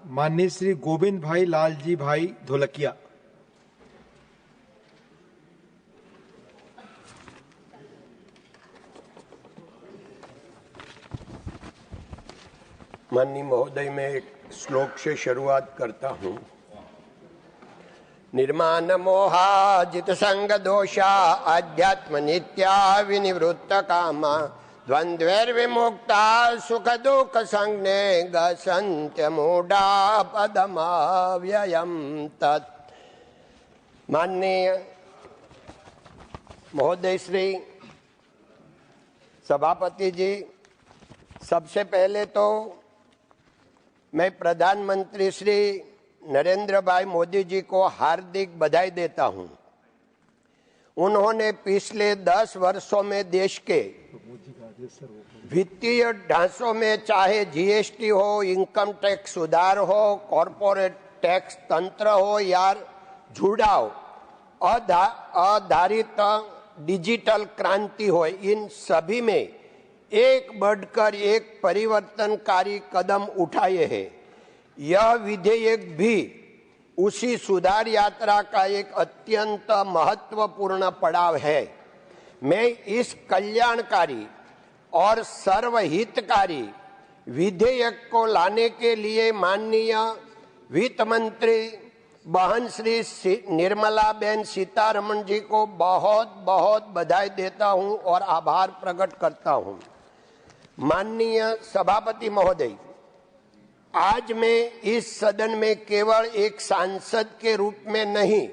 माननीय श्री गोविंद भाई लालजी भाई ढोलकिया। माननीय महोदय, मैं एक श्लोक से शुरुआत करता हूँ। निर्माण मोहाजित संग दोषा अध्यात्म नित्या विनिवृत्त कामा द्वंद्वैर्विमुक्ता सुख दुख संज्ञे गसन्त्य मूढ़ा पदमाव्ययम् तत्। माननीय महोदय श्री सभापति जी, सबसे पहले तो मैं प्रधानमंत्री श्री नरेंद्र भाई मोदी जी को हार्दिक बधाई देता हूं। उन्होंने पिछले 10 वर्षों में देश के वित्तीय ढांचों में, चाहे जीएसटी हो, इनकम टैक्स सुधार हो, कॉरपोरेट टैक्स तंत्र हो या जुड़ाव आधारित डिजिटल क्रांति हो, इन सभी में एक बढ़कर एक परिवर्तनकारी कदम उठाए हैं। यह विधेयक भी उसी सुधार यात्रा का एक अत्यंत महत्वपूर्ण पड़ाव है। मैं इस कल्याणकारी और सर्वहितकारी विधेयक को लाने के लिए माननीय वित्त मंत्री बहन श्री निर्मला बेन सीतारमण जी को बहुत बहुत बधाई देता हूं और आभार प्रकट करता हूं। माननीय सभापति महोदय, आज मैं इस सदन में केवल एक सांसद के रूप में नहीं,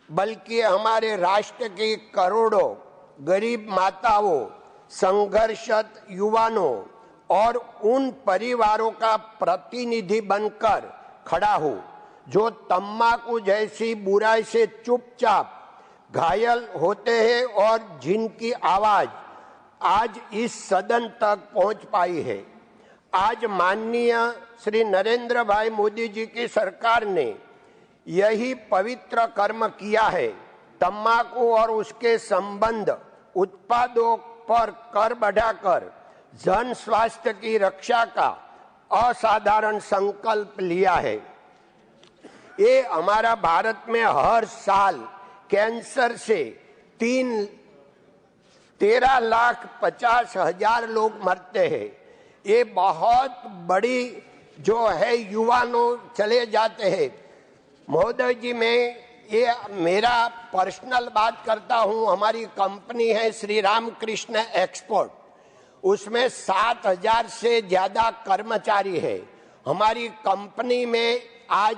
बल्कि हमारे राष्ट्र के करोड़ों गरीब माताओं, संघर्षरत युवाओं और उन परिवारों का प्रतिनिधि बनकर खड़ा हूं जो तम्बाकू जैसी बुराई से चुपचाप घायल होते हैं और जिनकी आवाज आज इस सदन तक पहुंच पाई है। आज माननीय श्री नरेंद्र भाई मोदी जी की सरकार ने यही पवित्र कर्म किया है। तम्बाकू और उसके संबंध उत्पादों पर कर बढ़ाकर जन स्वास्थ्य की रक्षा का असाधारण संकल्प लिया है। ये हमारा भारत में हर साल कैंसर से 13,50,000 लोग मरते हैं। ये बहुत बड़ी जो है युवाओं चले जाते हैं। महोदय जी, मैं ये मेरा पर्सनल बात करता हूँ। हमारी कंपनी है श्री राम कृष्ण एक्सपोर्ट, उसमें 7,000 से ज्यादा कर्मचारी है। हमारी कंपनी में आज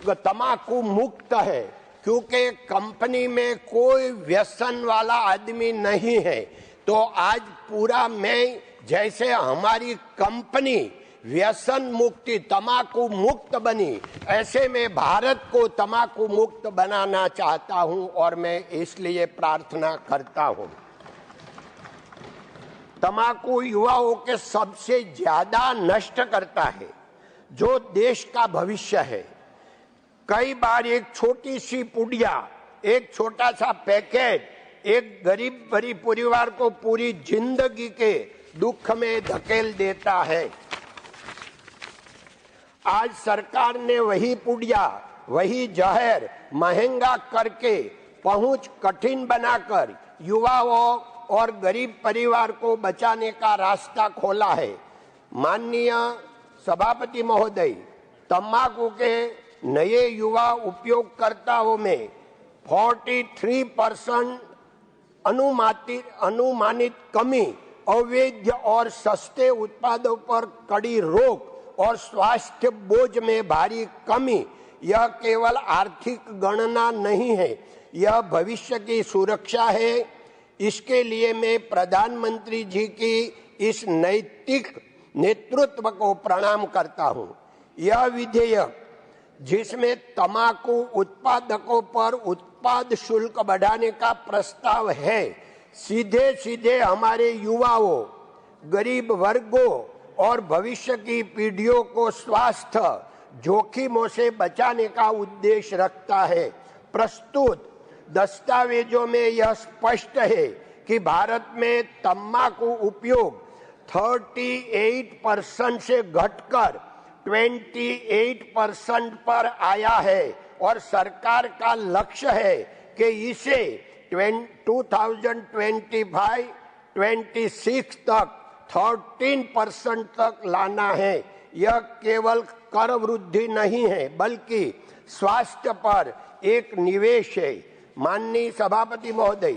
तम्बाकू मुक्त है क्योंकि कंपनी में कोई व्यसन वाला आदमी नहीं है। तो आज पूरा मैं जैसे हमारी कंपनी व्यसन मुक्ति तम्बाकू मुक्त बनी, ऐसे में भारत को तम्बाकू मुक्त बनाना चाहता हूं और मैं इसलिए प्रार्थना करता हूं। तम्बाकू युवाओं के सबसे ज्यादा नष्ट करता है, जो देश का भविष्य है। कई बार एक छोटी सी पुड़िया, एक छोटा सा पैकेट एक गरीब परिवार को पूरी जिंदगी के दुख में धकेल देता है। आज सरकार ने वही पुड़िया, वही जहर महंगा करके पहुंच कठिन बनाकर युवाओं और गरीब परिवार को बचाने का रास्ता खोला है। माननीय सभापति महोदय, तम्बाकू के नए युवा उपयोगकर्ताओं में 43% अनुमानित कमी, अवैध और सस्ते उत्पादों पर कड़ी रोक और स्वास्थ्य बोझ में भारी कमी, यह केवल आर्थिक गणना नहीं है, यह भविष्य की सुरक्षा है। इसके लिए मैं प्रधानमंत्री जी की इस नैतिक नेतृत्व को प्रणाम करता हूं। यह विधेयक जिसमें तम्बाकू उत्पादकों पर उत्पाद शुल्क बढ़ाने का प्रस्ताव है, सीधे सीधे हमारे युवाओं, गरीब वर्गों और भविष्य की पीढ़ियों को स्वास्थ्य जोखिमों से बचाने का उद्देश्य रखता है। प्रस्तुत दस्तावेजों में यह स्पष्ट है कि भारत में तम्बाकू उपयोग 38% से घटकर 28% पर आया है और सरकार का लक्ष्य है कि इसे 2025-26 तक 13% तक लाना है। यह केवल कर वृद्धि नहीं है बल्कि स्वास्थ्य पर एक निवेश है। माननीय सभापति महोदय,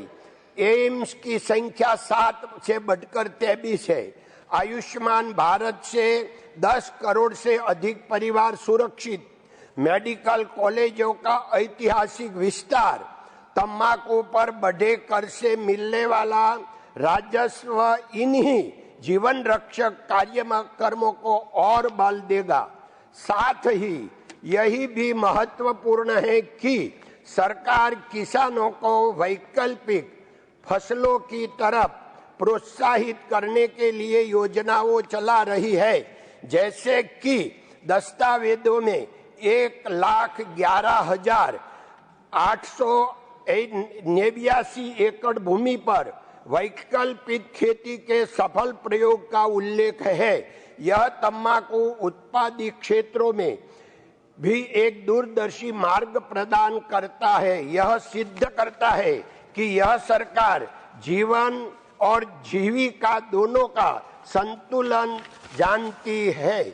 एम्स की संख्या 7 से बढ़कर 23 है। आयुष्मान भारत से 10 करोड़ से अधिक परिवार सुरक्षित, मेडिकल कॉलेजों का ऐतिहासिक विस्तार, तंबाकू पर बढ़े कर से मिलने वाला राजस्व इन्हीं जीवन रक्षक कार्यक्रमों को और बल देगा। साथ ही यही भी महत्वपूर्ण है कि सरकार किसानों को वैकल्पिक फसलों की तरफ प्रोत्साहित करने के लिए योजनाओं चला रही है, जैसे कि दस्तावेजों में 1,11,889 एकड़ भूमि पर वैकल्पिक खेती के सफल प्रयोग का उल्लेख है। यह तंबाकू उत्पादित क्षेत्रों में भी एक दूरदर्शी मार्ग प्रदान करता है। यह सिद्ध करता है कि यह सरकार जीवन और जीविका दोनों का संतुलन जानती है।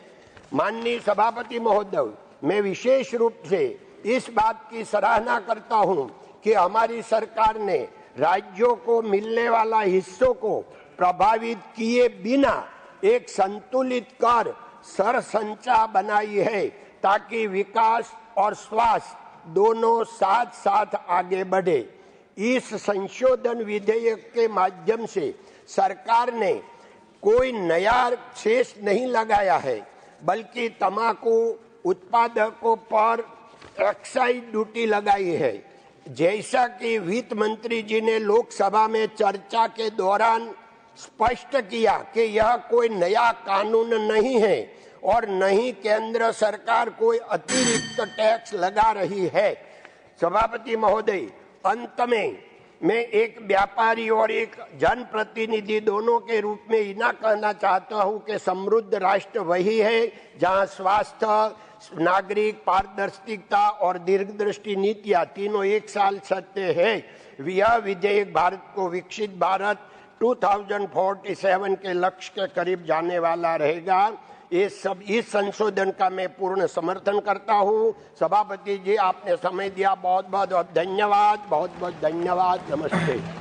माननीय सभापति महोदय, मैं विशेष रूप से इस बात की सराहना करता हूं कि हमारी सरकार ने राज्यों को मिलने वाला हिस्सों को प्रभावित किए बिना एक संतुलित कर सरसंचा बनाई है, ताकि विकास और स्वास्थ्य दोनों साथ साथ आगे बढ़े। इस संशोधन विधेयक के माध्यम से सरकार ने कोई नया शेष नहीं लगाया है, बल्कि तंबाकू उत्पादकों पर एक्साइज ड्यूटी लगाई है। जैसा कि वित्त मंत्री जी ने लोकसभा में चर्चा के दौरान स्पष्ट किया कि यह कोई नया कानून नहीं है और न ही केंद्र सरकार कोई अतिरिक्त टैक्स लगा रही है। सभापति महोदय, अंत में मैं एक व्यापारी और एक जनप्रतिनिधि दोनों के रूप में इतना कहना चाहता हूं कि समृद्ध राष्ट्र वही है जहां स्वास्थ्य, नागरिक, पारदर्शिता और दीर्घदृष्टि नीतियां तीनों एक साल सत्य है। यह विधेयक भारत को विकसित भारत 2047 के लक्ष्य के करीब जाने वाला रहेगा। इस संशोधन का मैं पूर्ण समर्थन करता हूं। सभापति जी, आपने समय दिया, बहुत बहुत धन्यवाद। बहुत बहुत धन्यवाद। नमस्ते।